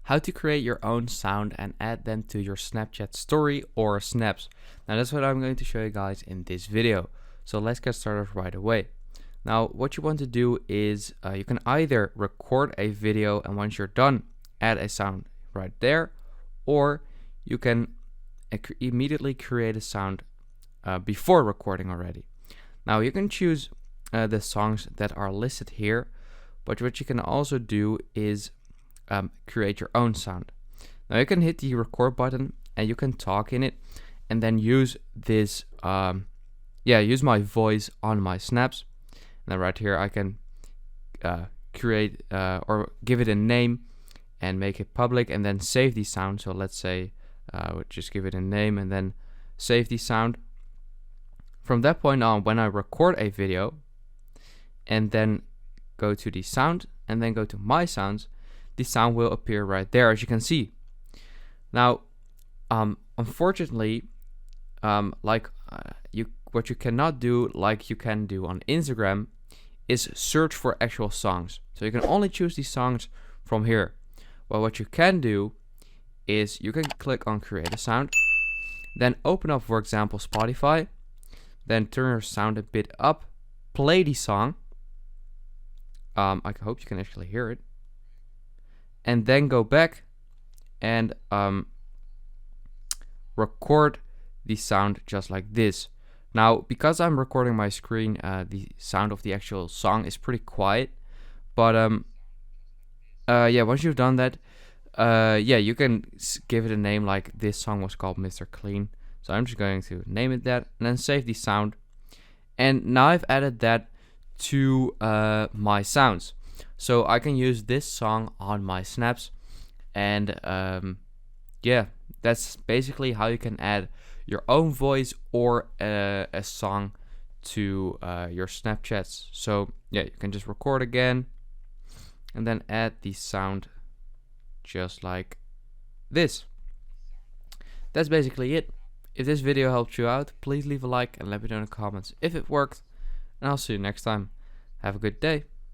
how to create your own sound and add them to your Snapchat story or snaps. Now that's what I'm going to show you guys in this video. So let's get started right away. Now what you want to do is you can either record a video and once you're done add a sound right there, or you can immediately create a sound before recording already. Now you can choose the songs that are listed here, but what you can also do is create your own sound. Now you can hit the record button and you can talk in it and then use this use my voice on my snaps. Now right here I can create or give it a name and make it public and then save the sound. So let's say we'll just give it a name and then save the sound. From that point on, when I record a video and then go to the sound and then go to my sounds, the sound will appear right there, as you can see. Now unfortunately, what you cannot do like you can do on Instagram is search for actual songs. So you can only choose these songs from here. Well, what you can do is you can click on create a sound, then open up, for example, Spotify, then turn your sound a bit up, play the song. I hope you can actually hear it. And then go back and record the sound just like this. Now, because I'm recording my screen, the sound of the actual song is pretty quiet. But once you've done that, you can give it a name, like this song was called Mr. Clean. So I'm just going to name it that and then save the sound. And now I've added that to my sounds. So I can use this song on my snaps. And that's basically how you can add your own voice or a song to your Snapchats. So yeah, you can just record again and then add the sound just like this. That's basically it. If this video helped you out, please leave a like and let me know in the comments if it worked. And I'll see you next time. Have a good day.